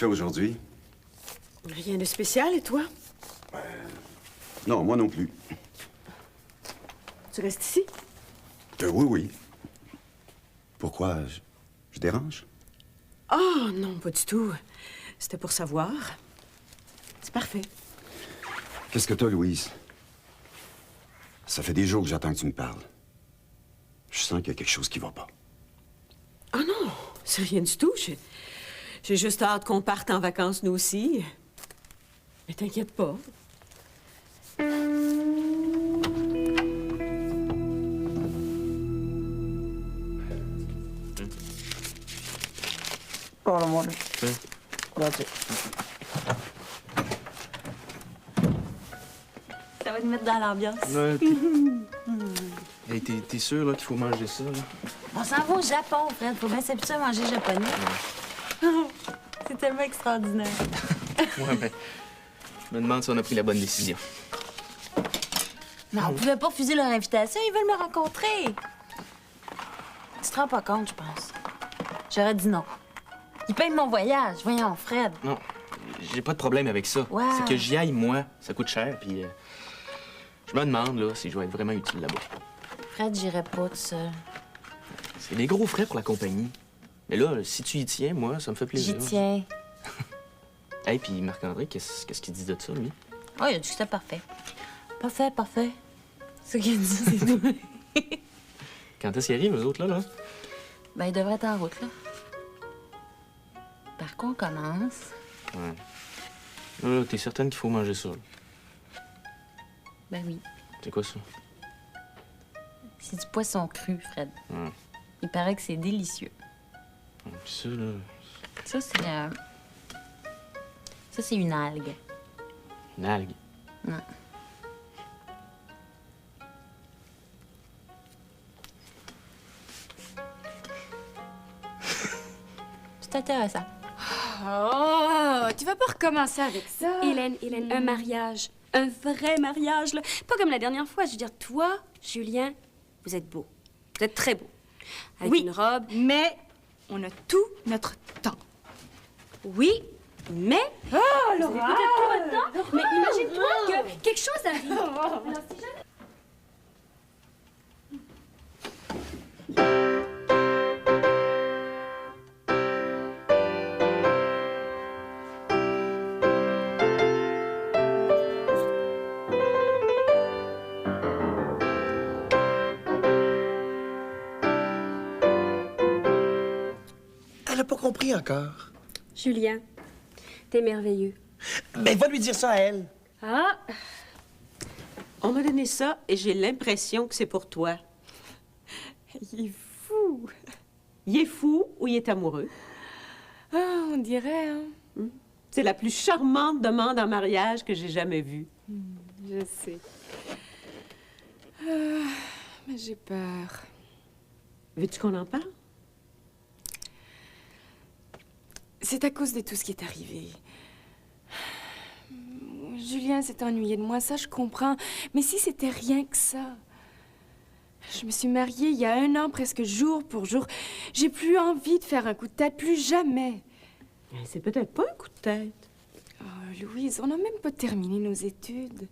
fais aujourd'hui? Rien de spécial, et toi? Non, moi non plus. Tu restes ici? Oui, oui. Pourquoi? Je dérange? Oh, non, pas du tout. C'était pour savoir. C'est parfait. Qu'est-ce que t'as, Louise? Ça fait des jours que j'attends que tu me parles. Je sens qu'il y a quelque chose qui va pas. Ah non, c'est rien du tout. J'ai juste hâte qu'on parte en vacances, nous aussi. Mais t'inquiète pas. Hola, amor. Sí. Gracias. Ça va te mettre dans l'ambiance. Ouais, hey, t'es sûr là, qu'il faut manger ça? Là? On s'en va au Japon, Fred. Faut bien s'habituer à manger japonais. C'est tellement extraordinaire. Ouais, ben, je me demande si on a pris la bonne décision. Mais on pouvait pas refuser leur invitation. Ils veulent me rencontrer. Tu te rends pas compte, je pense. J'aurais dit non. Ils payent mon voyage. Voyons, Fred. Non, j'ai pas de problème avec ça. Ouais. C'est que j'y aille, moi. Ça coûte cher, puis je me demande, là, si je vais être vraiment utile là-bas. Fred, j'irai pas tout seul. C'est des gros frais pour la compagnie. Mais là, si tu y tiens, moi, ça me fait plaisir. J'y tiens. Hey, puis Marc-André, qu'est-ce qu'il dit de ça, lui? Oh, il a dit que c'était parfait. Parfait, parfait. Ce qu'il dit, c'est tout. Quand est-ce qu'ils arrivent, eux autres, là? Ben, il devrait être en route, là. Par quoi on commence? Ouais. Là, t'es certaine qu'il faut manger ça, là? Ben oui. C'est quoi ça? C'est du poisson cru, Fred. Ouais. Il paraît que c'est délicieux. Ouais, puis ça, là... Ça, c'est... Ça, c'est une algue. Une algue. Ouais. C'est intéressant. Oh, tu vas pas recommencer avec ça. Hélène, un mariage. Un vrai mariage, là. Pas comme la dernière fois. Je veux dire, toi, Julien, vous êtes beau. Vous êtes très beau. Avec Oui. une robe. Mais on a tout notre temps. Oui, mais... Oh, Vous avez peut-être tout votre temps, mais imagine-toi que quelque chose arrive. Alors, si jamais... Elle a pas compris encore. Julien, t'es merveilleux. Ben, va lui dire ça à elle. Ah, On m'a donné ça et j'ai l'impression que c'est pour toi. Il est fou. Il est fou ou il est amoureux? Ah, on dirait, hein. C'est la plus charmante demande en mariage que j'ai jamais vue. Je sais. Mais j'ai peur. Veux-tu qu'on en parle? C'est à cause de tout ce qui est arrivé. Julien s'est ennuyé de moi, ça je comprends. Mais si c'était rien que ça... Je me suis mariée il y a 1 an, presque jour pour jour. J'ai plus envie de faire un coup de tête, plus jamais. C'est peut-être pas un coup de tête. Oh, Louise, on n'a même pas terminé nos études.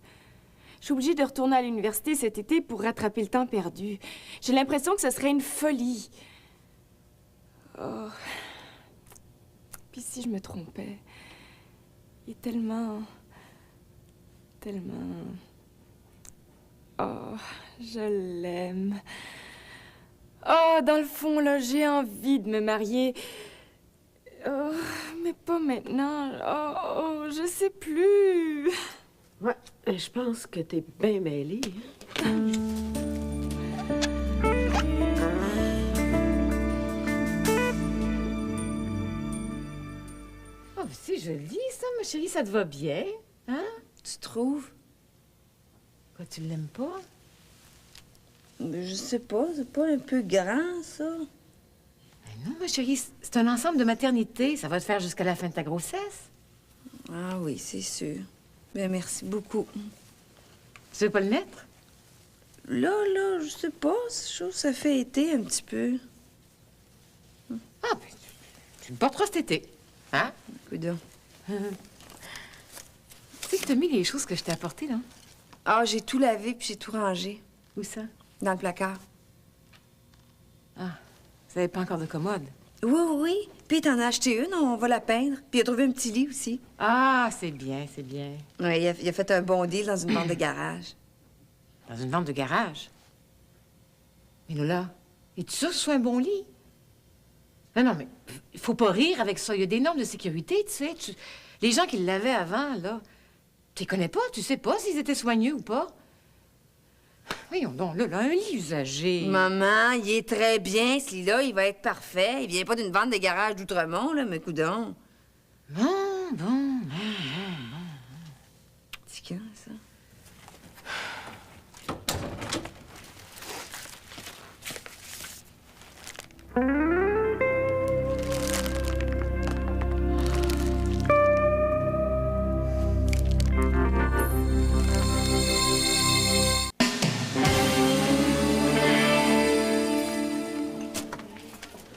Je suis obligée de retourner à l'université cet été pour rattraper le temps perdu. J'ai l'impression que ce serait une folie. Oh. Puis si je me trompais, il est tellement... Oh, je l'aime. Oh, dans le fond, là, j'ai envie de me marier. Oh, mais pas maintenant. Oh, je sais plus. Ouais, je pense que t'es bien mêlée. Hein? Oh, c'est joli, ça, ma chérie, ça te va bien, hein? Tu trouves? Quoi, tu l'aimes pas? Mais je sais pas, c'est pas un peu grand, ça? Ben non, ma chérie, c'est un ensemble de maternité. Ça va te faire jusqu'à la fin de ta grossesse. Ah oui, c'est sûr. Ben, merci beaucoup. Tu veux pas le mettre? Là, je sais pas, je trouve que ça fait été un petit peu. Ah, ben, tu le porteras cet été. Hein? Coudonc. Tu sais que t'as mis les choses que je t'ai apportées, là? Ah, j'ai tout lavé puis j'ai tout rangé. Où ça? Dans le placard. Ah, vous n'avez pas encore de commode? Oui, oui, oui. Puis t'en as acheté une, on va la peindre. Puis il a trouvé un petit lit aussi. Ah, c'est bien, c'est bien. Oui, il a fait un bon deal dans une vente de garage. Dans une vente de garage? Mais Lola, es-tu sûre que ce soit un bon lit? Non, mais il faut pas rire avec ça. Il y a des normes de sécurité, tu sais. Les gens qui l'avaient avant, là, tu les connais pas, tu sais pas s'ils étaient soigneux ou pas. Voyons donc, là, un lit usagé. Maman, il est très bien, ce lit-là. Il va être parfait. Il vient pas d'une vente de garage d'Outremont, là, mais coudonc. Bon. C'est quand, ça?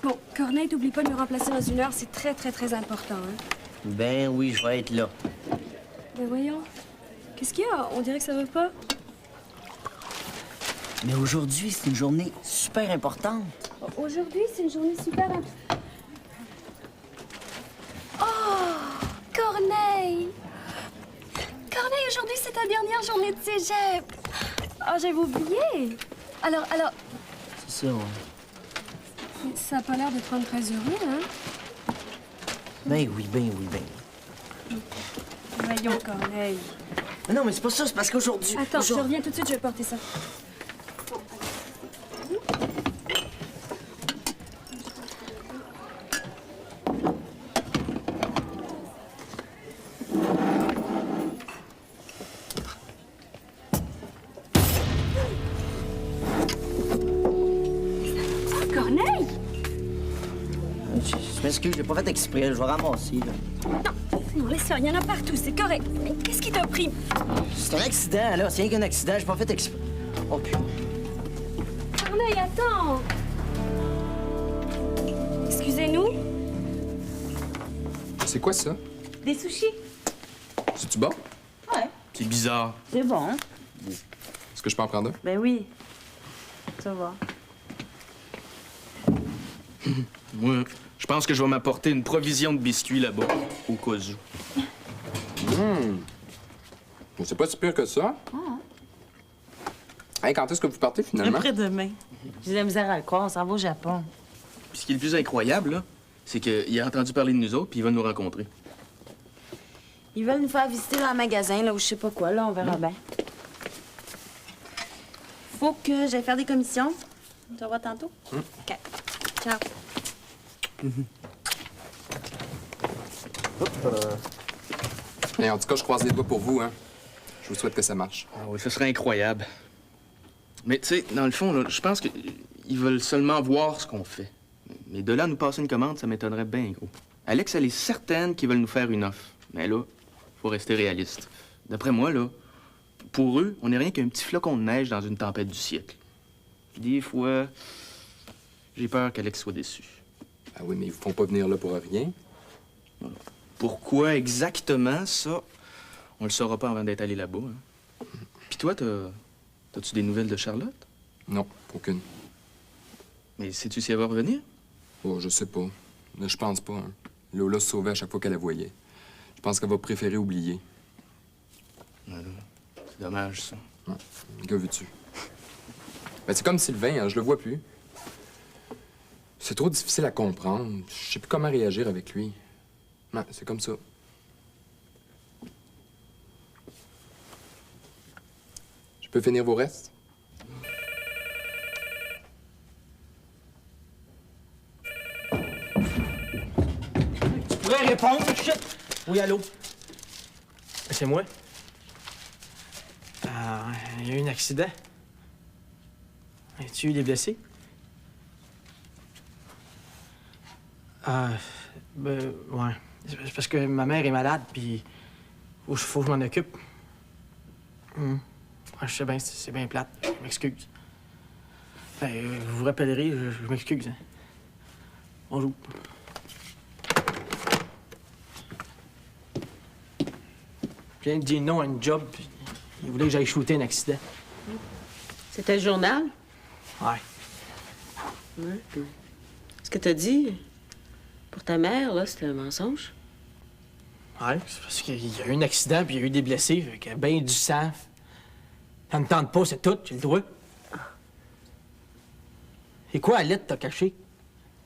Bon, Corneille, t'oublies pas de me remplacer dans 1 heure, c'est très, très, très important, hein. Ben oui, je vais être là. Ben voyons. Qu'est-ce qu'il y a? On dirait que ça va pas. Mais aujourd'hui, c'est une journée super importante. Aujourd'hui, c'est une journée super... Oh! Corneille! Corneille, aujourd'hui, c'est ta dernière journée de cégep! Oh, j'avais oublié! Alors... C'est ça, ouais. Ça a pas l'air de te rendre très heureux, hein? Ben oui. Voyons, Corneille. Mais non, mais c'est pas ça, c'est parce qu'aujourd'hui... Attends, je reviens tout de suite, je vais porter ça. Corneille! Je m'excuse, j'ai pas fait exprès, je vais ramasser, là. Non, laisse faire, il y en a partout, c'est correct. Mais qu'est-ce qui t'a pris? C'est un accident, là, c'est rien qu'un accident, j'ai pas fait exprès. Oh, putain. Corneille, attends! Excusez-nous? C'est quoi ça? Des sushis. C'est-tu bon? Ouais. C'est bizarre. C'est bon. Est-ce que je peux en prendre un? Ben oui. Ça va. Moi, je pense que je vais m'apporter une provision de biscuits là-bas, au cas où. C'est pas si pire que ça. Hey, quand est-ce que vous partez, finalement? Après-demain. J'ai de la misère à le croire, on s'en va au Japon. Puis ce qui est le plus incroyable, là, c'est qu'il a entendu parler de nous autres, puis il va nous rencontrer. Ils veulent nous faire visiter dans un magasin, là, ou je sais pas quoi, là, on verra bien. Faut que j'aille faire des commissions. On te revoit tantôt? OK. Ciao. Et en tout cas, je croise les doigts pour vous, hein. Je vous souhaite que ça marche. Ah oui, ce serait incroyable. Mais tu sais, dans le fond, là, je pense qu'ils veulent seulement voir ce qu'on fait. Mais de là à nous passer une commande, ça m'étonnerait bien gros. Alex, elle est certaine qu'ils veulent nous faire une offre. Mais là, faut rester réaliste. D'après moi, là, pour eux, on n'est rien qu'un petit flocon de neige dans une tempête du siècle. Des fois, j'ai peur qu'Alex soit déçu. Ah oui, mais ils vous font pas venir là pour rien. Pourquoi exactement, ça, on le saura pas avant d'être allé là-bas. Hein. Puis toi, t'as-tu des nouvelles de Charlotte? Non, aucune. Mais sais-tu si elle va revenir? Oh, je sais pas. Mais je pense pas, hein. Lola se sauvait à chaque fois qu'elle la voyait. Je pense qu'elle va préférer oublier. Voilà. C'est dommage, ça. Ouais. Que veux-tu? Ben, c'est comme Sylvain, hein, je le vois plus. C'est trop difficile à comprendre. Je sais plus comment réagir avec lui. Ouais, c'est comme ça. Je peux finir vos restes? Tu pourrais répondre, shit! Oui, allô? C'est moi. Il y a eu un accident. As-tu eu des blessés? Ouais. C'est parce que ma mère est malade, puis faut que je m'en occupe. Ouais, je sais bien, c'est bien plate. Je m'excuse. Vous vous rappellerez, je m'excuse. Hein. Bonjour. Je viens de dire non à une job, puis il voulait que j'aille shooter un accident. C'était le journal? Ouais. Ouais. Ce que t'as dit pour ta mère, là, c'était un mensonge? Ouais, c'est parce qu'il y a eu un accident, puis il y a eu des blessés, fait qu'il y a bien du sang. Ça me tente pas, c'est tout, j'ai le droit. Et quoi, la lettre, t'as caché?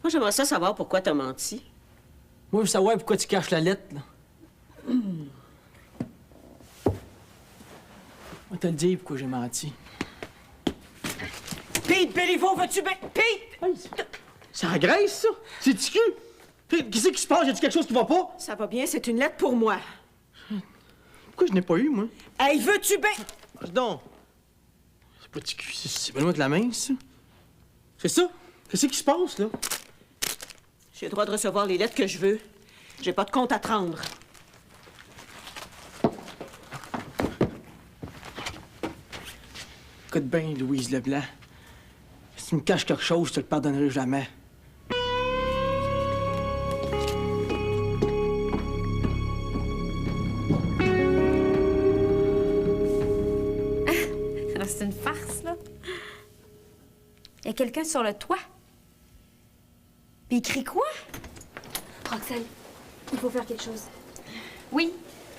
Moi, j'aimerais ça savoir pourquoi t'as menti. Moi, je veux savoir pourquoi tu caches la lettre, là. On va te le dire pourquoi j'ai menti. Pete, Béliveau, vas-tu bien? Pete! Ça agresse, ça? C'est ticu! Pete, qu'est-ce qui se passe? Y a-tu quelque chose qui va pas? Ça va bien, c'est une lettre pour moi. Pourquoi je n'ai pas eu, moi? Hey, veux-tu bien? Vas-y donc. C'est pas ticu, c'est Benoît de la main, ça. C'est ça? Qu'est-ce qui se passe, là? J'ai le droit de recevoir les lettres que je veux. J'ai pas de compte à te rendre. Écoute bien, Louise Leblanc. Si tu me caches quelque chose, je te le pardonnerai jamais. C'est une farce, là. Il y a quelqu'un sur le toit. Puis il crie quoi? Roxane, il faut faire quelque chose. Oui,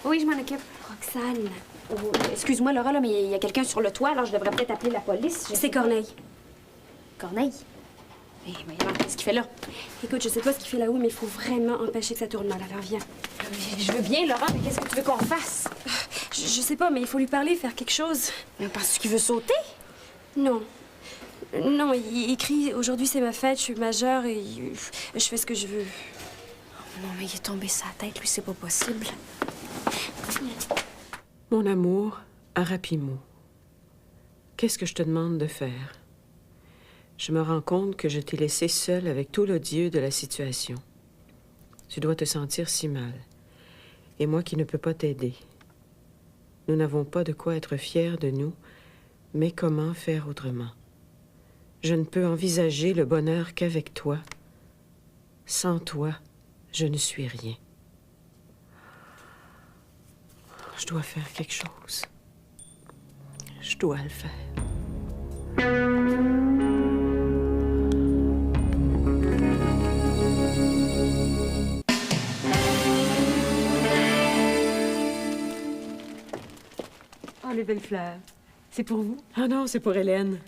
oui, je m'en occupe. Roxane. Oh, excuse-moi, Laura, là, mais il y a quelqu'un sur le toit, alors je devrais peut-être appeler la police. C'est Corneille. Corneille? Mais qu'est-ce qu'il fait là? Écoute, je sais pas ce qu'il fait là-haut, mais il faut vraiment empêcher que ça tourne mal. Alors, viens. Je veux bien, Laura, mais qu'est-ce que tu veux qu'on fasse? Je sais pas, mais il faut lui parler, faire quelque chose. Mais parce qu'il veut sauter? Non. Non, il crie « Aujourd'hui, c'est ma fête, je suis majeure et je fais ce que je veux. » Non, mais il est tombé sa tête, lui, c'est pas possible. Mon amour, Arapimo, qu'est-ce que je te demande de faire? Je me rends compte que je t'ai laissé seule avec tout l'odieux de la situation. Tu dois te sentir si mal. Et moi qui ne peux pas t'aider. Nous n'avons pas de quoi être fiers de nous, mais comment faire autrement? Je ne peux envisager le bonheur qu'avec toi. Sans toi, je ne suis rien. Je dois faire quelque chose. Je dois le faire. Oh, les belles fleurs. C'est pour vous? Ah non, c'est pour Hélène.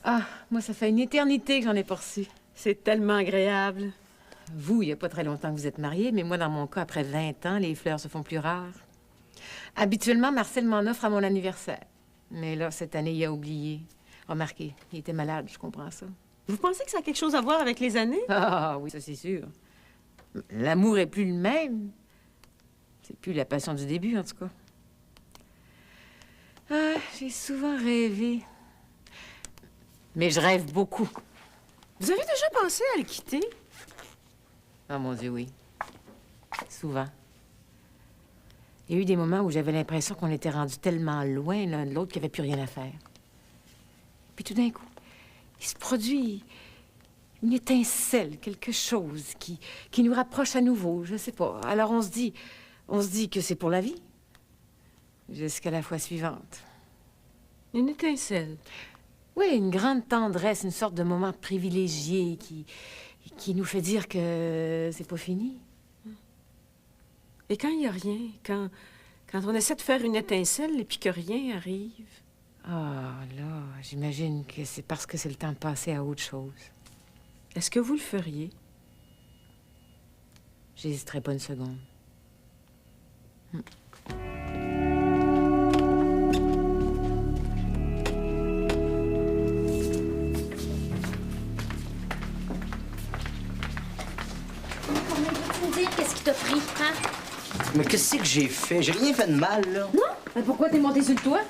Ah, moi, ça fait une éternité que j'en ai pas reçu. C'est tellement agréable. Vous, il n'y a pas très longtemps que vous êtes mariés, mais moi, dans mon cas, après 20 ans, les fleurs se font plus rares. Habituellement, Marcel m'en offre à mon anniversaire. Mais là, cette année, il a oublié. Remarquez, il était malade, je comprends ça. Vous pensez que ça a quelque chose à voir avec les années? Ah oui, ça c'est sûr. L'amour est plus le même. C'est plus la passion du début, en tout cas. Ah, j'ai souvent rêvé. Mais je rêve beaucoup. Vous avez déjà pensé à le quitter? Oh mon Dieu, oui. Souvent. Il y a eu des moments où j'avais l'impression qu'on était rendus tellement loin l'un de l'autre qu'il n'y avait plus rien à faire. Puis tout d'un coup, il se produit une étincelle, quelque chose qui nous rapproche à nouveau, je sais pas. Alors on se dit que c'est pour la vie. Jusqu'à la fois suivante. Une étincelle? Oui, une grande tendresse, une sorte de moment privilégié qui nous fait dire que c'est pas fini. Et quand il n'y a rien, quand on essaie de faire une étincelle et puis que rien arrive? Ah, là, j'imagine que c'est parce que c'est le temps de passer à autre chose. Est-ce que vous le feriez? J'hésiterai pas une seconde. Qu'est-ce qui t'a pris, hein? Mais qu'est-ce que j'ai fait? J'ai rien fait de mal, là. Non? Mais pourquoi t'es monté sur le toit?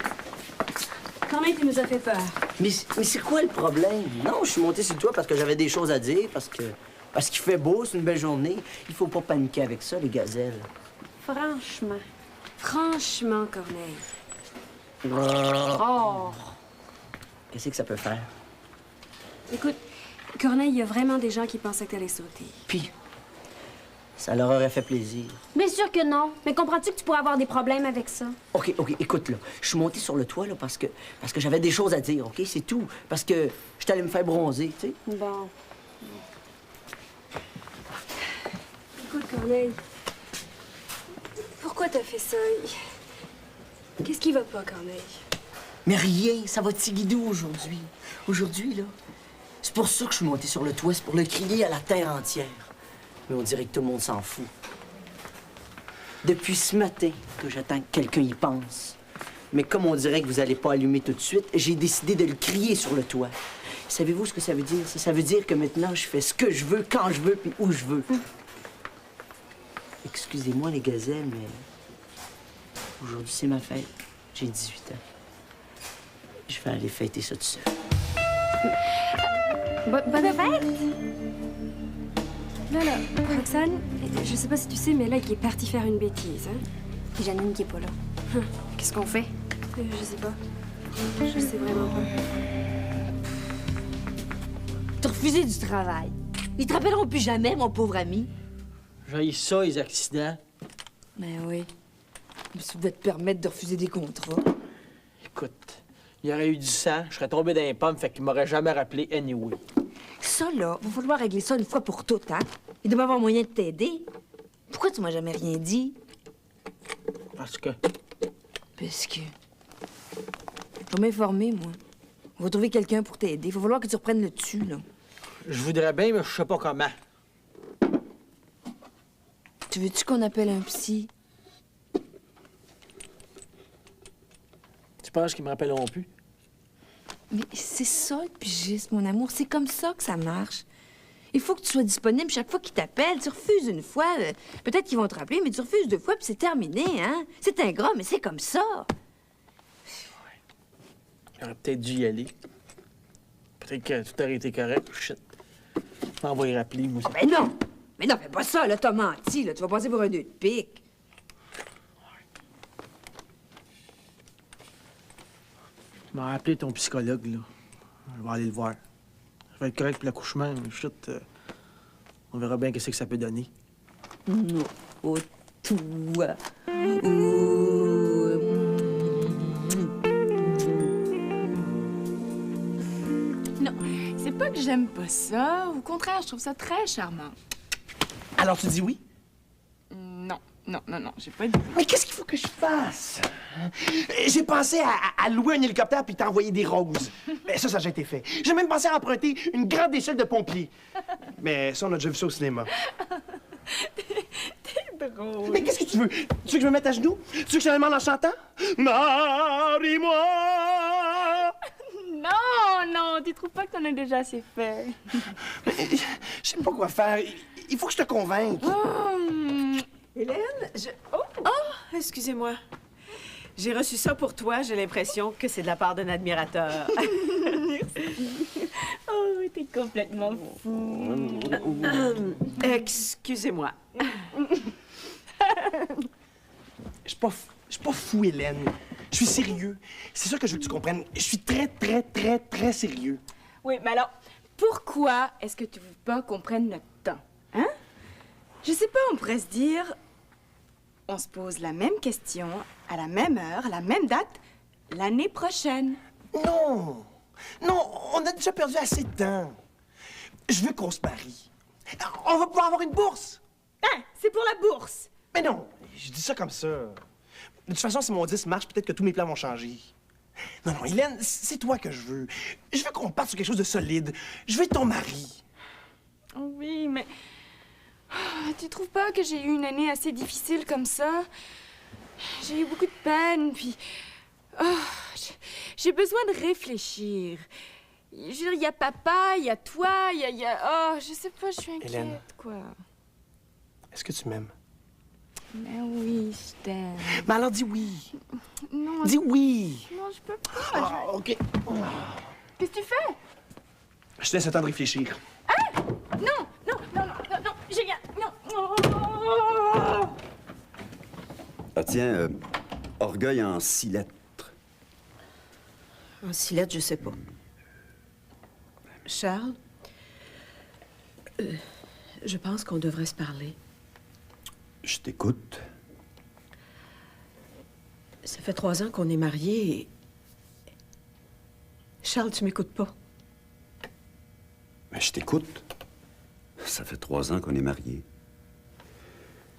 Quand même, tu nous as fait peur. Mais c'est quoi le problème? Non, je suis monté sur toi parce que j'avais des choses à dire, parce qu'il fait beau, c'est une belle journée. Il faut pas paniquer avec ça, les gazelles. Franchement, Corneille. Oh! Qu'est-ce que ça peut faire? Écoute, Corneille, il y a vraiment des gens qui pensaient que t'allais sauter. Puis, Ça leur aurait fait plaisir. Bien sûr que non. Mais comprends-tu que tu pourrais avoir des problèmes avec ça? OK, écoute, là. Je suis monté sur le toit, là, parce que j'avais des choses à dire, OK? C'est tout. Parce que j'étais allé me faire bronzer, tu sais. Bon. Écoute, Corneille, pourquoi t'as fait ça? Qu'est-ce qui va pas, Corneille? Mais rien, ça va t'iguidou aujourd'hui. Aujourd'hui, là, c'est pour ça que je suis monté sur le toit, c'est pour le crier à la terre entière. Mais on dirait que tout le monde s'en fout. Depuis ce matin que j'attends que quelqu'un y pense. Mais comme on dirait que vous allez pas allumer tout de suite, j'ai décidé de le crier sur le toit. Savez-vous ce que ça veut dire? Ça veut dire que maintenant, je fais ce que je veux, quand je veux, puis où je veux. Excusez-moi, les gazelles, mais aujourd'hui, c'est ma fête. J'ai 18 ans. Je vais aller fêter ça tout seul. Bonne fête! Là, Roxane, je sais pas si tu sais, mais là, il est parti faire une bêtise, hein? Et Janine qui est pas là. Qu'est-ce qu'on fait? Je sais pas. Je sais vraiment pas. T'as refusé du travail. Ils te rappelleront plus jamais, mon pauvre ami. J'ai ça, les accidents. Ben oui. Mais ça devait te permettre de refuser des contrats. Écoute, il y aurait eu du sang, je serais tombé dans les pommes, fait qu'il m'aurait jamais rappelé anyway. Ça, là, va falloir régler ça une fois pour toutes, hein? Il doit avoir moyen de t'aider. Pourquoi tu m'as jamais rien dit? Parce que... Parce que... Je vais m'informer, moi. On va trouver quelqu'un pour t'aider. Il va falloir que tu reprennes le dessus, là. Je voudrais bien, mais je sais pas comment. Tu veux-tu qu'on appelle un psy? Tu penses qu'ils me rappelleront plus? Mais c'est ça, le pigisme, mon amour. C'est comme ça que ça marche. Il faut que tu sois disponible chaque fois qu'ils t'appellent. Tu refuses une fois, peut-être qu'ils vont te rappeler, mais tu refuses 2 fois, puis c'est terminé, hein? C'est ingrat, mais c'est comme ça. J'aurais peut-être dû y aller. Peut-être que tout aurait été correct. Shit. Je m'en vais y rappeler, moi. Oh, ben non! Mais non, fais pas ça, là, t'as menti, là. Tu vas passer pour un nœud de pique. Tu m'as rappelé ton psychologue, là. Je vais aller le voir. Ça va être correct pour l'accouchement, mais chut, on verra bien qu'est-ce que ça peut donner. Non, oh, toi. Non, c'est pas que j'aime pas ça. Au contraire, je trouve ça très charmant. Alors tu dis oui? Non, j'ai pas dit. Mais qu'est-ce qu'il faut que je fasse? J'ai pensé à louer un hélicoptère puis t'envoyer des roses. Mais ça a déjà été fait. J'ai même pensé à emprunter une grande échelle de pompier. Mais ça, on a déjà vu ça au cinéma. T'es drôle. Mais qu'est-ce que tu veux? Tu veux que je me mette à genoux? Tu veux que je te demande en chantant? Marie-moi! Non, tu trouves pas que t'en as déjà assez fait? Je sais pas quoi faire. Il faut que je te convainque. Hélène, Oh, excusez-moi. J'ai reçu ça pour toi. J'ai l'impression que c'est de la part d'un admirateur. Oh, t'es complètement fou. Excusez-moi. Je suis pas fou, Hélène. Je suis sérieux. C'est ça que je veux que tu comprennes. Je suis très, très, très, très sérieux. Oui, mais alors, pourquoi est-ce que tu veux pas qu'on prenne notre temps? Hein? Je sais pas, on pourrait se dire... On se pose la même question, à la même heure, à la même date, l'année prochaine. Non! Non, on a déjà perdu assez de temps. Je veux qu'on se marie. On va pouvoir avoir une bourse. Hein? C'est pour la bourse. Mais non, je dis ça comme ça. De toute façon, si mon 10 marche, peut-être que tous mes plans vont changer. Non, Hélène, c'est toi que je veux. Je veux qu'on parte sur quelque chose de solide. Je veux être ton mari. Oh oui, mais... Tu trouves pas que j'ai eu une année assez difficile comme ça? J'ai eu beaucoup de peine, puis... j'ai besoin de réfléchir. Je veux dire, il y a papa, il y a toi, il y a... Oh, je sais pas, je suis inquiète, Hélène. quoi. Est-ce que tu m'aimes? Mais oui, je t'aime. Mais alors dis oui. Non, Dis oui. non, je peux pas. Ah, OK. Qu'est-ce que tu fais? Je te laisse le temps de réfléchir. Non, j'ai rien. Non. Ah tiens, orgueil en 6 lettres. En 6 lettres, je sais pas. Charles, je pense qu'on devrait se parler. Je t'écoute. Ça fait 3 ans qu'on est mariés et... Charles, tu m'écoutes pas. Mais je t'écoute. Ça fait 3 ans qu'on est mariés.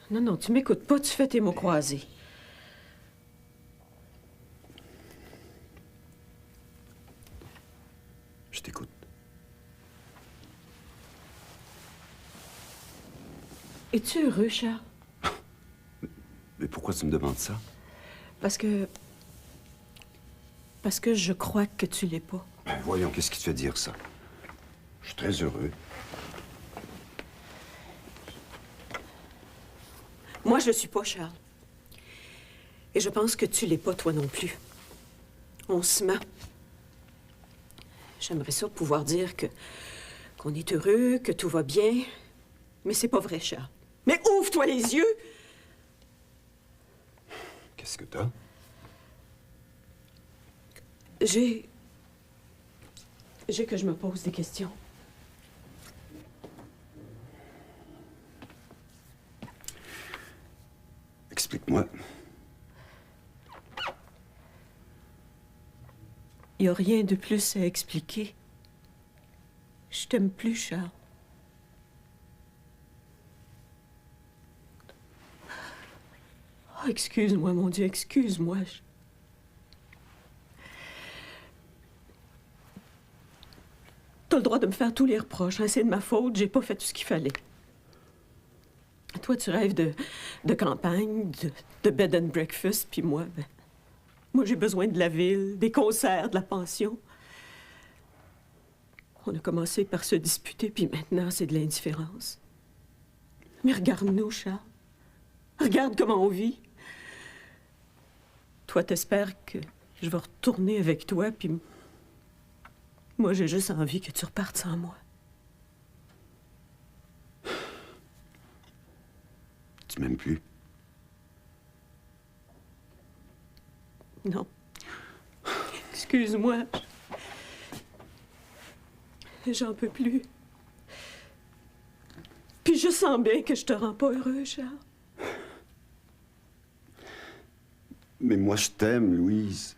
Non, non, tu m'écoutes pas, tu fais tes mots croisés. Je t'écoute. Es-tu heureux, Charles? Mais pourquoi tu me demandes ça? Parce que je crois que tu l'es pas. Ben voyons, qu'est-ce qui te fait dire ça? Je suis très heureux. Moi, je le suis pas, Charles. Et je pense que tu l'es pas, toi non plus. On se ment. J'aimerais ça pouvoir dire qu'on est heureux, que tout va bien. Mais c'est pas vrai, Charles. Mais ouvre-toi les yeux! Qu'est-ce que t'as? J'ai que je me pose des questions. Explique-moi. Il n'y a rien de plus à expliquer. Je t'aime plus, Charles. Oh, excuse-moi, mon Dieu, excuse-moi. T'as le droit de me faire tous les reproches. Hein? C'est de ma faute, j'ai pas fait tout ce qu'il fallait. Toi, tu rêves de campagne, de bed and breakfast, puis moi, ben... Moi, j'ai besoin de la ville, des concerts, de la pension. On a commencé par se disputer, puis maintenant, c'est de l'indifférence. Mais regarde-nous, Charles. Regarde comment on vit. Toi, t'espères que je vais retourner avec toi, puis... Moi, j'ai juste envie que tu repartes sans moi. Tu m'aimes plus? Non. Excuse-moi. J'en peux plus. Puis je sens bien que je te rends pas heureux, Charles. Mais moi, je t'aime, Louise.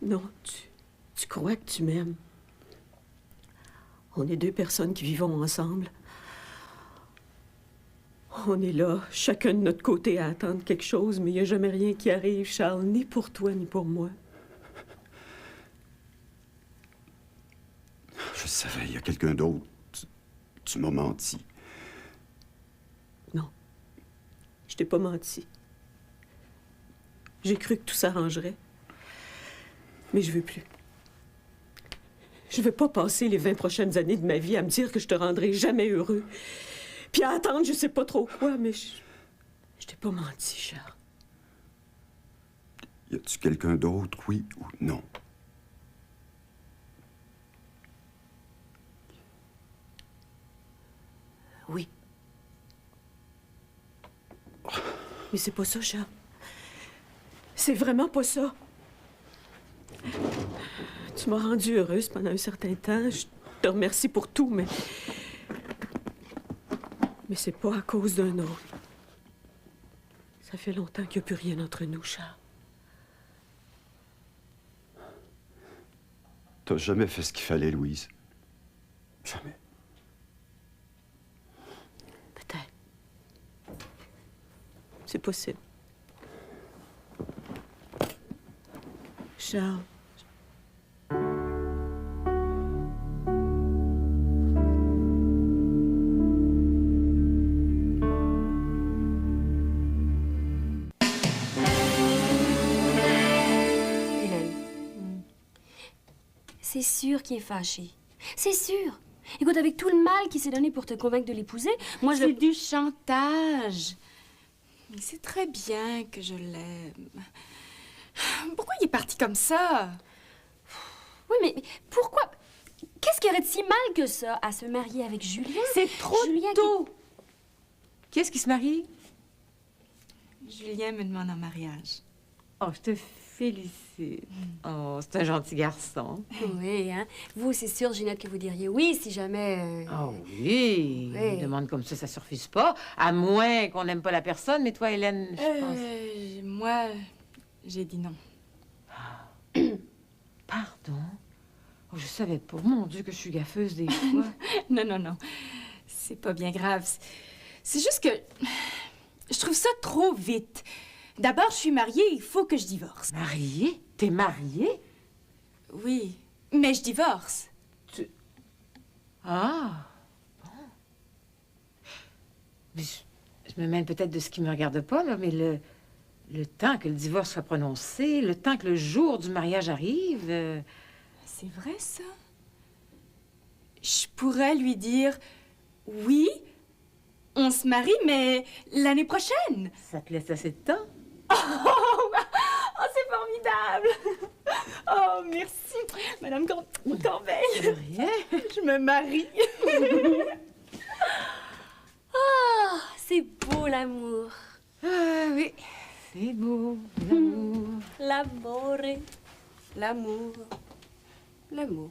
Non, tu crois que tu m'aimes. On est 2 personnes qui vivons ensemble. On est là, chacun de notre côté, à attendre quelque chose, mais il n'y a jamais rien qui arrive, Charles, ni pour toi, ni pour moi. Je savais, il y a quelqu'un d'autre. Tu m'as menti. Non, je t'ai pas menti. J'ai cru que tout s'arrangerait. Mais je veux plus. Je veux pas passer les 20 prochaines années de ma vie à me dire que je te rendrai jamais heureux. Puis à attendre, je sais pas trop quoi, mais je t'ai pas menti, Charles. Y a-tu quelqu'un d'autre, oui ou non? Oui. Mais c'est pas ça, Charles. C'est vraiment pas ça. Tu m'as rendue heureuse pendant un certain temps. Je te remercie pour tout, mais c'est pas à cause d'un autre. Ça fait longtemps qu'il n'y a plus rien entre nous, Charles. T'as jamais fait ce qu'il fallait, Louise. Jamais. Peut-être. C'est possible. Charles. C'est sûr qu'il est fâché. C'est sûr. Écoute, avec tout le mal qu'il s'est donné pour te convaincre de l'épouser, moi je... C'est du chantage. Mais c'est très bien que je l'aime. Pourquoi il est parti comme ça? Oui, mais pourquoi... Qu'est-ce qu'il y aurait de si mal que ça à se marier avec Julien? C'est trop tôt. Qui est-ce qui se marie? Julien me demande en mariage. Oh, je te félicite. Oh, c'est un gentil garçon. Oui, hein? Vous, c'est sûr, Ginette, que vous diriez oui si jamais... Oh oui. Oui. Une demande comme ça se refuse pas. À moins qu'on n'aime pas la personne. Mais toi, Hélène, je pense... Moi, j'ai dit non. Pardon? Oh, je savais pas. Mon Dieu, que je suis gaffeuse des fois. Non, non, non. C'est pas bien grave. C'est juste que... Je trouve ça trop vite. D'abord, je suis mariée, il faut que je divorce. Mariée? T'es mariée? Oui, mais je divorce. Ah! Bon. Mais je me mêle peut-être de ce qui me regarde pas, là, mais le temps que le divorce soit prononcé, le temps que le jour du mariage arrive... C'est vrai, ça? Je pourrais lui dire... Oui, on se marie, mais l'année prochaine. Ça te laisse assez de temps? Oh, c'est formidable! Oh, merci, Madame Corbeil. De rien. Je me marie. Oh, c'est beau, l'amour. Ah oui, c'est beau, l'amour. L'amore. L'amour. L'amour.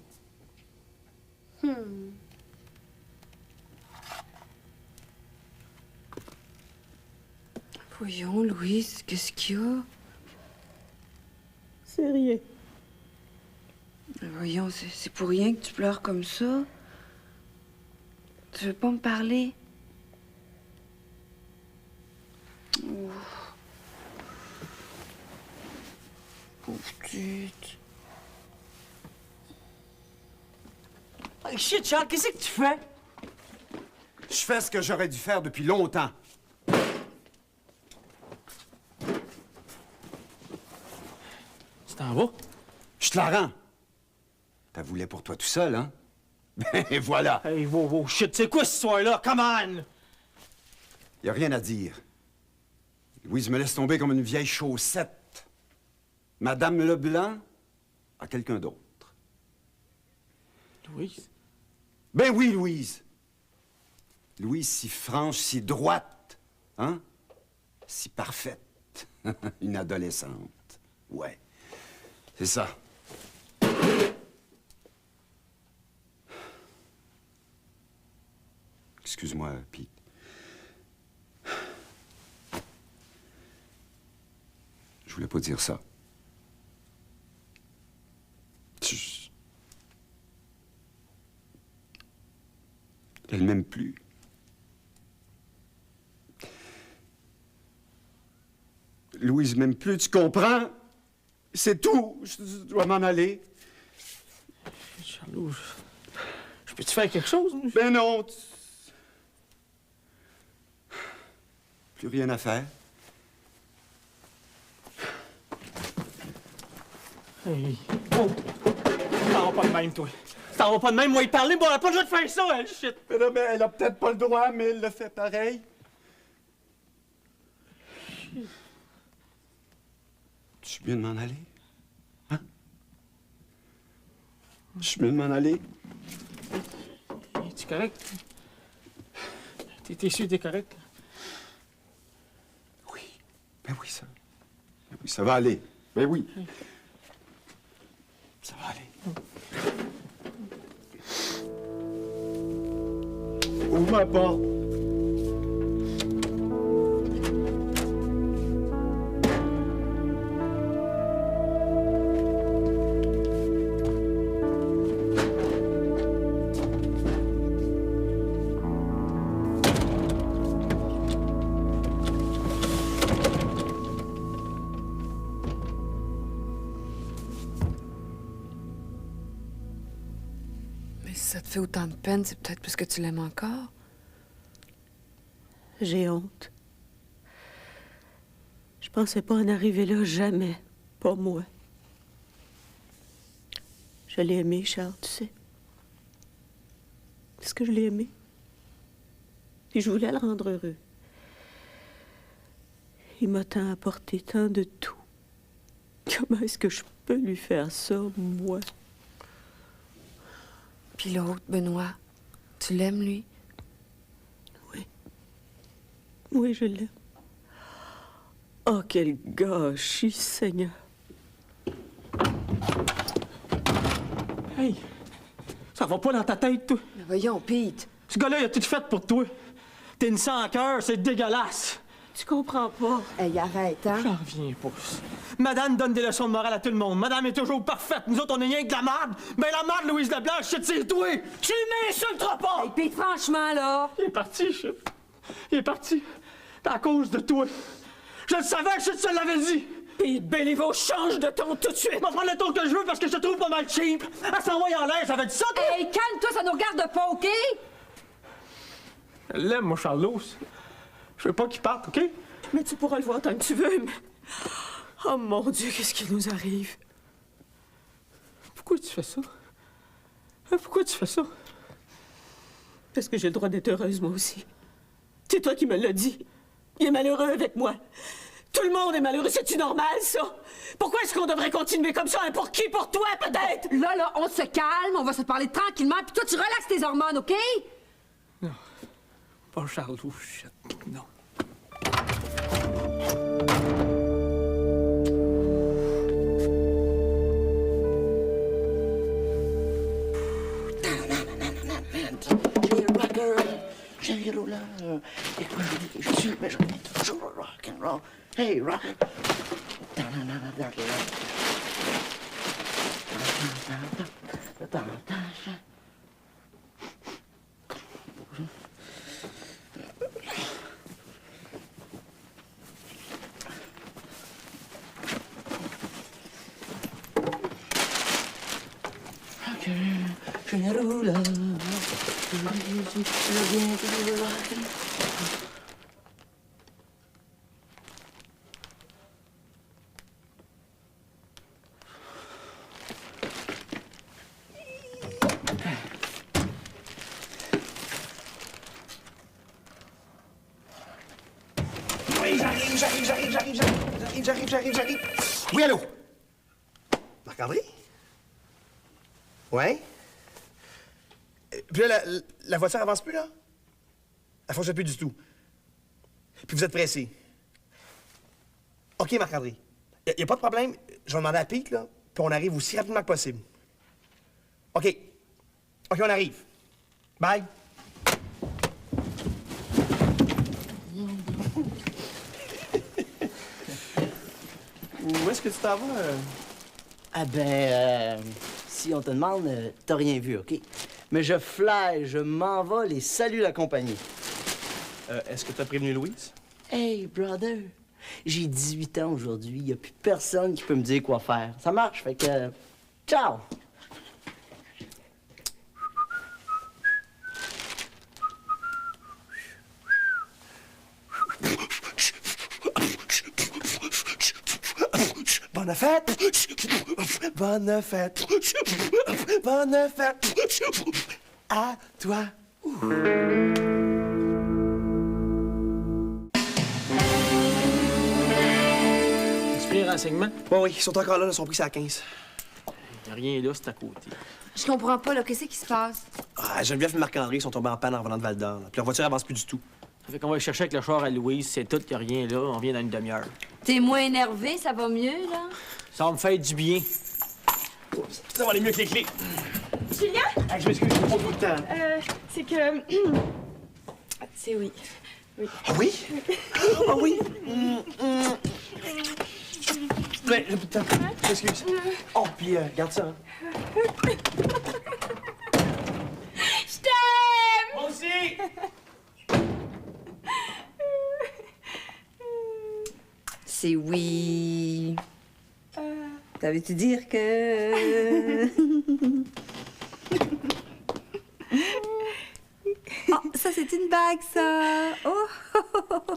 Voyons, Louise, qu'est-ce qu'il y a? C'est rien. Voyons, c'est pour rien que tu pleures comme ça. Tu veux pas me parler? Oh. Pauvre petite. Hey, shit, Charles, qu'est-ce que tu fais? Je fais ce que j'aurais dû faire depuis longtemps. Tu t'en vas? Je te la rends. T'as voulu pour toi tout seul, hein? Et voilà. Hey, wow, shit, c'est quoi cette histoire-là? Come on! Y a rien à dire. Louise me laisse tomber comme une vieille chaussette. Madame Leblanc a quelqu'un d'autre. Louise? Ben oui, Louise. Louise si franche, si droite, hein? Si parfaite. Une adolescente. Ouais. C'est ça. Excuse-moi, Pete. Je voulais pas dire ça. Elle m'aime plus. Louise m'aime plus, tu comprends? C'est tout. Je dois m'en aller. Charlot, je peux-tu faire quelque chose? Ben non. Plus rien à faire. Hey. Oh! T'en vas pas de même, toi. T'en vas pas de même, moi, y parler, bon, on a pas le droit de faire ça, elle, shit! Mais non, mais elle a peut-être pas le droit, mais elle le fait pareil. Je suis bien de m'en aller? Hein? Je suis bien de m'en aller? Es-tu correct? T'es sûr que t'es correct? Oui. Ben oui, ça. Ben oui, ça va aller. Ben oui. Ça va aller. Ouvre ma porte. Mais si ça te fait autant de peine, c'est peut-être parce que tu l'aimes encore. J'ai honte. Je pensais pas en arriver là, jamais. Pas moi. Je l'ai aimé, Charles, tu sais. Est-ce que je l'ai aimé? Puis je voulais le rendre heureux. Il m'a tant apporté, tant de tout. Comment est-ce que je peux lui faire ça, moi? Puis l'autre, Benoît, tu l'aimes, lui? Oui, je l'aime. Oh, quel gâchis, Seigneur. Hey! Ça va pas dans ta tête, toi? Mais voyons, Pete. Ce gars-là, il a tout fait pour toi. T'es une sans cœur, c'est dégueulasse. Tu comprends pas. Hey, arrête, hein? J'en reviens pas. Madame donne des leçons de morale à tout le monde. Madame est toujours parfaite. Nous autres, on est rien que de la merde. Ben la merde, Louise Leblanc, shit, c'est toi. Tu m'insulteras pas! Hey, Pete, franchement, là... Il est parti, shit. Il est parti. À cause de toi. Je le savais, shit, je te l'avais dit. Pete Béliveau, change de ton tout de suite. Je vais prendre le ton que je veux parce que je te trouve pas mal cheap. Elle s'envoie en l'air, j'avais dit ça, toi. Hey, calme-toi, ça nous regarde pas, OK? Elle l'aime, moi, Charlos. Je veux pas qu'il parte, OK? Mais tu pourras le voir tant que tu veux, mais... Oh mon Dieu, qu'est-ce qui nous arrive? Pourquoi tu fais ça? Pourquoi tu fais ça? Parce que j'ai le droit d'être heureuse, moi aussi. C'est toi qui me l'as dit. Il est malheureux avec moi. Tout le monde est malheureux. C'est-tu normal, ça? Pourquoi est-ce qu'on devrait continuer comme ça? Pour qui? Pour toi, peut-être? Là, on se calme, on va se parler tranquillement, puis toi, tu relaxes tes hormones, OK? Non. Pas Charlot, shit. Non. J'ai rouleur. Écoute, je suis, mais je connais toujours rock and roll. Hey, rock. Je roule. Oui, j'arrive. Oui, allô? Marc-André? Ouais? Puis là, la voiture avance plus, là? Elle fonctionne plus du tout. Puis vous êtes pressé. OK, Marc-André. Y a pas de problème. Je vais demander à Pete, là, puis on arrive aussi rapidement que possible. OK. OK, on arrive. Bye. Où est-ce que tu t'en vas? Ah ben, si on te demande, t'as rien vu, OK? Mais je fly, je m'envole et salue la compagnie. Est-ce que t'as prévenu Louise? Hey, brother, j'ai 18 ans aujourd'hui. Il n'y a plus personne qui peut me dire quoi faire. Ça marche, fait que... ciao! Bonne fête! Bonne fête! Bonne fête! À toi! Tu les renseignements? Oui, ils sont encore là, ils sont pris ça à 15. Y a rien là, c'est à côté. Je comprends pas, là. Qu'est-ce qui se passe? Ah, Geneviève et Marc-André sont tombés en panne en revenant de Val-d'Or. Puis leur voiture avance plus du tout. Ça fait qu'on va chercher avec le char à Louise, c'est tout, y a rien là, on vient dans une demi-heure. T'es moins énervé, ça va mieux, là? Ça va me faire du bien. Ça va aller mieux que les clés. Julien? Ah, je m'excuse, j'ai pas beaucoup de temps. C'est que... C'est oui. Oui. Ah oui? Ah oui? Mais, j'ai plus de temps. Je m'excuse. Oh, puis, garde ça, hein. Je t'aime! Moi aussi! C'est oui. Ça veut-tu dire que... Oh, ça, c'est une bague, ça. Oh!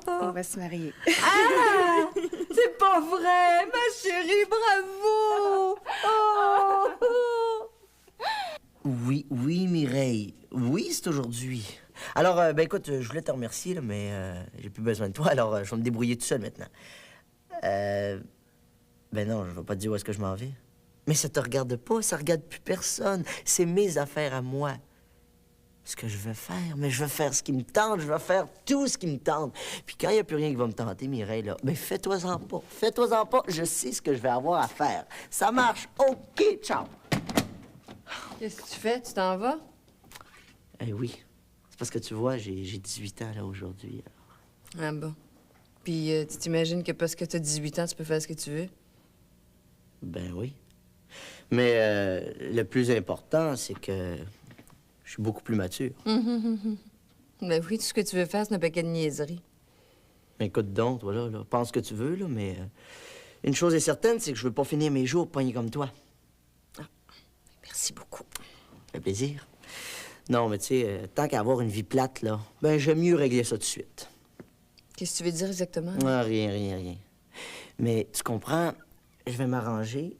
On va se marier. Ah! C'est pas vrai, ma chérie, bravo! Oh! Oui, Mireille. Oui, c'est aujourd'hui. Alors, ben écoute, je voulais te remercier, là, mais j'ai plus besoin de toi, alors je vais me débrouiller tout seul maintenant. Ben non, je vais pas te dire où est-ce que je m'en vais. Mais ça te regarde pas, ça regarde plus personne. C'est mes affaires à moi. ce que je veux faire, mais je veux faire ce qui me tente, je veux faire tout ce qui me tente. Puis quand il n'y a plus rien qui va me tenter, Mireille, là, mais fais-toi-en pas, je sais ce que je vais avoir à faire. Ça marche, OK, ciao! Qu'est-ce que tu fais? Tu t'en vas? Eh oui, c'est parce que tu vois, j'ai 18 ans, là, aujourd'hui. Ah bon. Puis tu t'imagines que parce que t'as 18 ans, tu peux faire ce que tu veux? Ben oui. Mais le plus important, c'est que je suis beaucoup plus mature. Ben oui, tout ce que tu veux faire, c'est un paquet de niaiseries. Écoute donc, toi, là, pense ce que tu veux, là, mais une chose est certaine, c'est que je veux pas finir mes jours poignés comme toi. Ah, merci beaucoup. Ça fait plaisir. Non, mais tu sais, tant qu'à avoir une vie plate, là, ben j'aime mieux régler ça tout de suite. Qu'est-ce que tu veux dire exactement? Ah, rien. Mais tu comprends, je vais m'arranger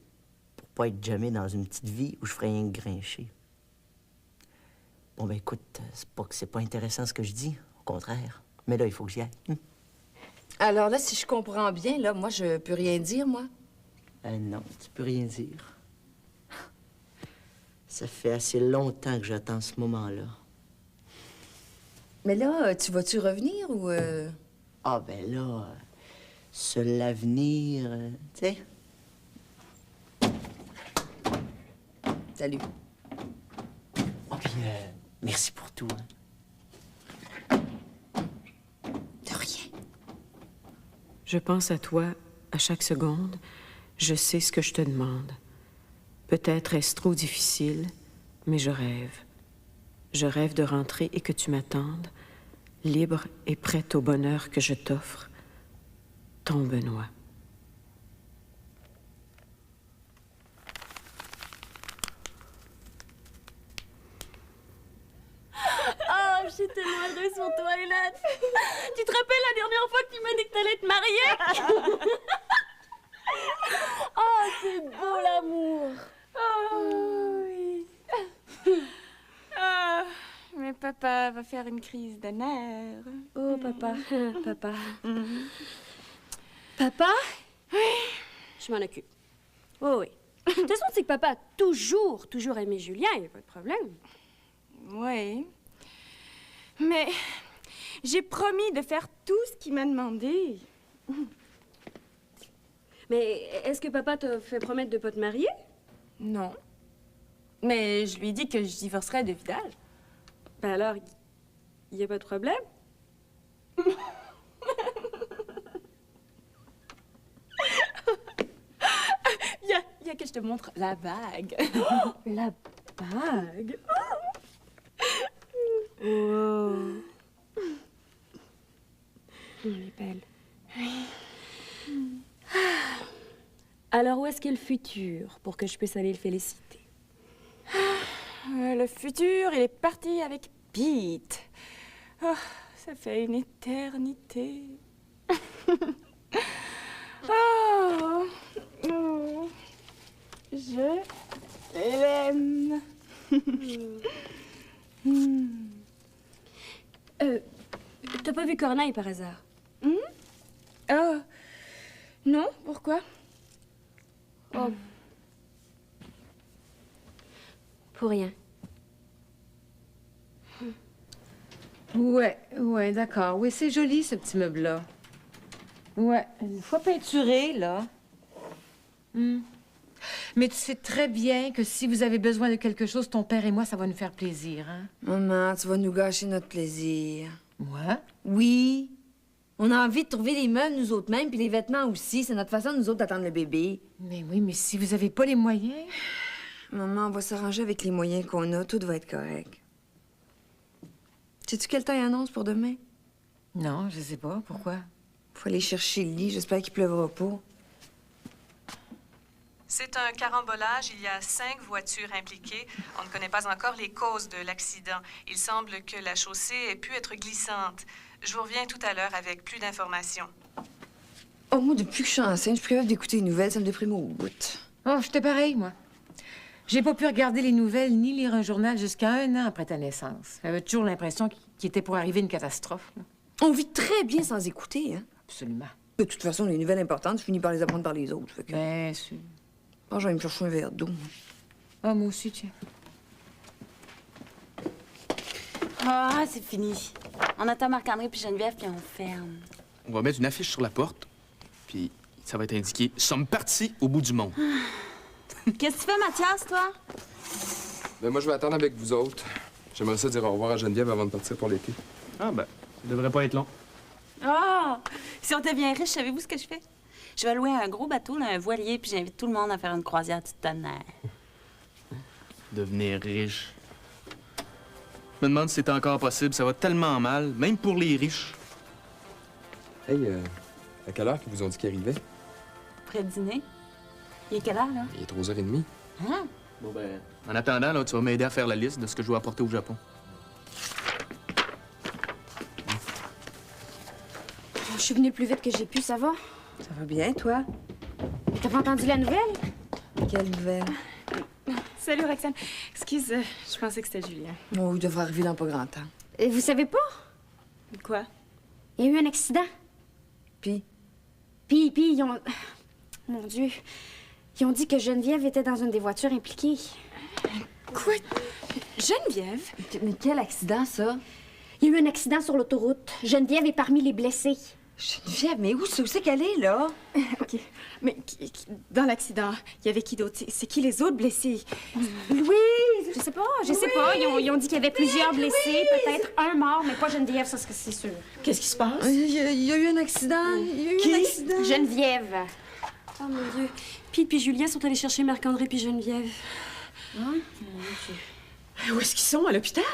pour pas être jamais dans une petite vie où je ferais rien que grincher. Bon, ben écoute, c'est pas que c'est pas intéressant ce que je dis, au contraire. Mais là, il faut que j'y aille. Alors là, si je comprends bien, là, moi, je peux rien dire, moi? Non, tu peux rien dire. Ça fait assez longtemps que j'attends ce moment-là. Mais là, tu vas-tu revenir ou... Ah, ben là, seul l'avenir, tu sais. Salut. Oh, puis, merci pour tout. De rien. Je pense à toi à chaque seconde. Je sais ce que je te demande. Peut-être est-ce trop difficile, mais je rêve. Je rêve de rentrer et que tu m'attendes, libre et prête au bonheur que je t'offre. Ton Benoît. Oh, je suis tellement heureuse pour toi, Hélène. Tu te rappelles la dernière fois que tu m'as dit que t'allais te marier? Oh, c'est beau l'amour. Oh, oui. Ah, mais papa va faire une crise de nerfs. Oh, papa, papa. Papa? Oui. Je m'en occupe. Oh, oui. De toute façon, c'est que papa a toujours aimé Julien, il n'y a pas de problème. Oui. Mais j'ai promis de faire tout ce qu'il m'a demandé. Mais est-ce que papa t'a fait promettre de pas te marier? Non. Mais je lui ai dit que je divorcerais de Vidal. Ben alors, il n'y a pas de problème? Il y a que je te montre la bague. La bague? Wow. Elle est belle. Alors, où est-ce qu'est le futur pour que je puisse aller le féliciter? Le futur, il est parti avec Pete. Oh, ça fait une éternité. Oh, oh, je l'aime. T'as pas vu Corneille par hasard? Oh, non, pourquoi? Oh. Pour rien. Ouais, d'accord. Oui, c'est joli, ce petit meuble-là. Ouais, une fois peinturé, là. Mais tu sais très bien que si vous avez besoin de quelque chose, ton père et moi, ça va nous faire plaisir, hein? Maman, tu vas nous gâcher notre plaisir. Moi? Oui. On a envie de trouver les meubles, nous autres mêmes, puis les vêtements aussi. C'est notre façon, nous autres, d'attendre le bébé. Mais oui, mais si vous avez pas les moyens... Maman, on va s'arranger avec les moyens qu'on a. Tout va être correct. Sais-tu quelle taille annonce pour demain? Non, je sais pas. Pourquoi? Faut aller chercher le lit. J'espère qu'il pleuvra pas. C'est un carambolage. Il y a 5 voitures impliquées. On ne connaît pas encore les causes de l'accident. Il semble que la chaussée ait pu être glissante. Je vous reviens tout à l'heure avec plus d'informations. Oh, moi, depuis que je suis enceinte, je suis plus capable d'écouter les nouvelles. Ça me déprime au bout. Oh, j'étais pareil, moi. J'ai pas pu regarder les nouvelles ni lire un journal jusqu'à 1 an après ta naissance. J'avais toujours l'impression qu'il était pour arriver une catastrophe, là. On vit très bien sans écouter, hein? Absolument. De toute façon, les nouvelles importantes, je finis par les apprendre par les autres. Fait que... Bien sûr. Oh, je vais me chercher un verre d'eau. Ah, moi aussi, tiens. Ah, c'est fini. On attend Marc-André puis Geneviève, puis on ferme. On va mettre une affiche sur la porte, puis ça va être indiqué « Sommes partis au bout du monde ». Qu'est-ce que tu fais, Mathias, toi? Ben moi, je vais attendre avec vous autres. J'aimerais ça dire au revoir à Geneviève avant de partir pour l'été. Ah ben, ça devrait pas être long. Ah! Si on devient riche, savez-vous ce que je fais? Je vais louer un gros bateau, là, un voilier, puis j'invite tout le monde à faire une croisière du tonnerre. Devenir riche. Je me demande si c'est encore possible. Ça va tellement mal, même pour les riches. Hey, à quelle heure qu'ils vous ont dit qu'ils arrivaient? Après le dîner? Il est quelle heure, là? Il est 3h30. Hein? Bon, ben, en attendant, là, tu vas m'aider à faire la liste de ce que je dois apporter au Japon. Je suis venue le plus vite que j'ai pu, ça va? Ça va bien, toi? T'as pas entendu la nouvelle? Quelle nouvelle? Salut, Roxane. Excuse, je pensais que c'était Julien. Oh, il devrait arriver dans pas grand temps. Vous savez pas? Quoi? Il y a eu un accident. Puis? Puis, ils ont... Mon Dieu. Ils ont dit que Geneviève était dans une des voitures impliquées. Quoi? Geneviève? Mais quel accident, ça? Il y a eu un accident sur l'autoroute. Geneviève est parmi les blessés. Geneviève, mais où c'est qu'elle est, là? OK. Mais dans l'accident, il y avait qui d'autre? C'est qui les autres blessés? Louise! Je sais pas. Ils ont dit qu'il y avait plusieurs blessés, peut-être un mort, mais pas Geneviève, ça, c'est sûr. Qu'est-ce qui se passe? Il y a eu un accident. Il y a eu Qui? un accident. Geneviève. Oh, mon Dieu. Puis Julien sont allés chercher Marc-André puis Geneviève. Hein? Où est-ce qu'ils sont? À l'hôpital?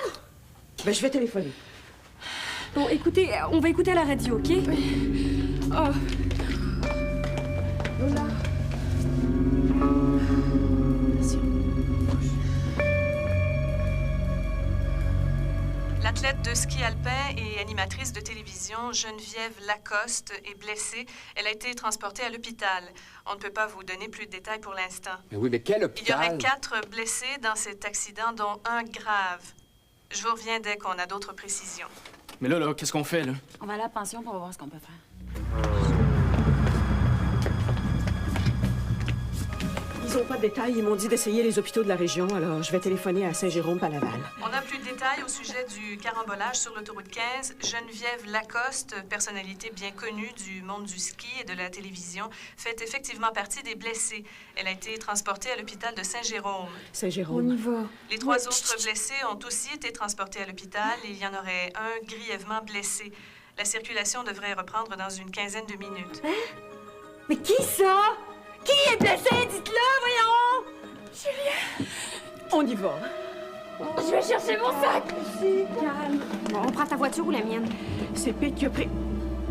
Ben, je vais téléphoner. Bon, écoutez, on va écouter à la radio, OK? Oh. Lola. L'athlète de ski alpin et animatrice de télévision Geneviève Lacoste est blessée. Elle a été transportée à l'hôpital. On ne peut pas vous donner plus de détails pour l'instant. Mais oui, mais quel Il y hôpital? aurait 4 blessés dans cet accident, dont un grave. Je vous reviens dès qu'on a d'autres précisions. Mais là, qu'est-ce qu'on fait, là? On va aller à la pension pour voir ce qu'on peut faire. Ils n'ont pas de détails. Ils m'ont dit d'essayer les hôpitaux de la région, alors je vais téléphoner à Saint-Jérôme à Laval. On n'a plus de détails au sujet du carambolage sur l'autoroute 15. Geneviève Lacoste, personnalité bien connue du monde du ski et de la télévision, fait effectivement partie des blessés. Elle a été transportée à l'hôpital de Saint-Jérôme. Saint-Jérôme. On y va. Les 3 autres blessés ont aussi été transportés à l'hôpital et il y en aurait un grièvement blessé. La circulation devrait reprendre dans une quinzaine de minutes. Mais qui ça? Qui est blessé? Dites-le, voyons! Julien! On y va. Je vais chercher mon sac! Calme. Bon, on prend ta voiture ou la mienne? C'est Pete qui a pris...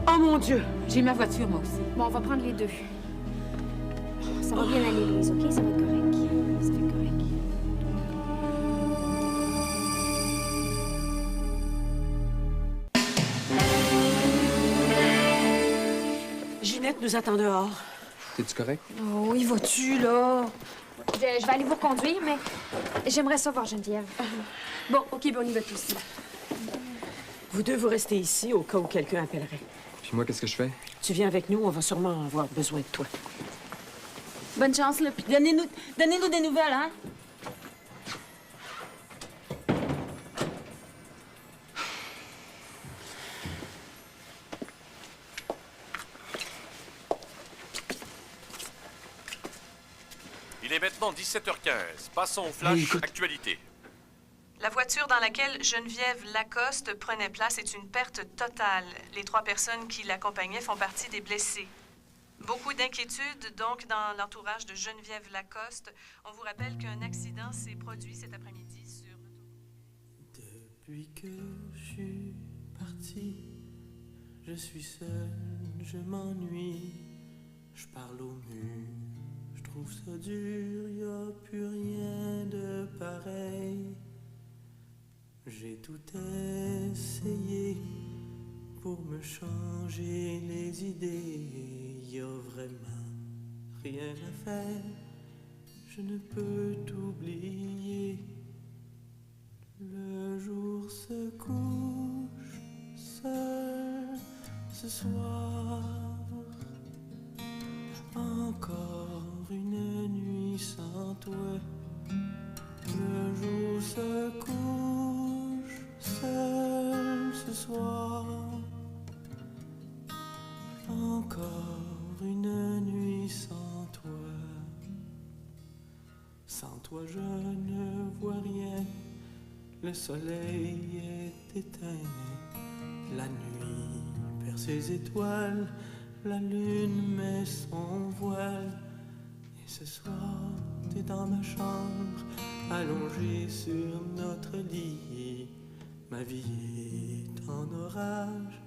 Oh, mon Dieu! J'ai ma voiture, moi aussi. Bon, on va prendre les deux. Ça va bien aller, Louise, OK? Ça va être correct. Ça va être correct. Ginette nous attend dehors. T'es-tu correct? Oh, où y vas-tu, là? Je vais aller vous conduire, mais j'aimerais ça voir Geneviève. Bon, OK, on y va tous. Vous deux, vous restez ici au cas où quelqu'un appellerait. Puis moi, qu'est-ce que je fais? Tu viens avec nous, on va sûrement avoir besoin de toi. Bonne chance, là, puis donnez-nous des nouvelles, hein? Il est maintenant 17h15. Passons au flash actualité. La voiture dans laquelle Geneviève Lacoste prenait place est une perte totale. Les 3 personnes qui l'accompagnaient font partie des blessés. Beaucoup d'inquiétudes, donc, dans l'entourage de Geneviève Lacoste. On vous rappelle qu'un accident s'est produit cet après-midi sur l'autoroute. Depuis que je suis parti, je suis seul, je m'ennuie, je parle au mur, je trouve ça dur, y a plus rien de pareil. J'ai tout essayé pour me changer les idées, y a vraiment rien à faire, je ne peux t'oublier. Le jour se couche seul ce soir, encore une nuit sans toi. Le jour se couche seul soir je ne vois rien, le soleil est éteint, la nuit perd ses étoiles, la lune met son voile. Et ce soir, t'es dans ma chambre, allongé sur notre lit. Ma vie est en orage,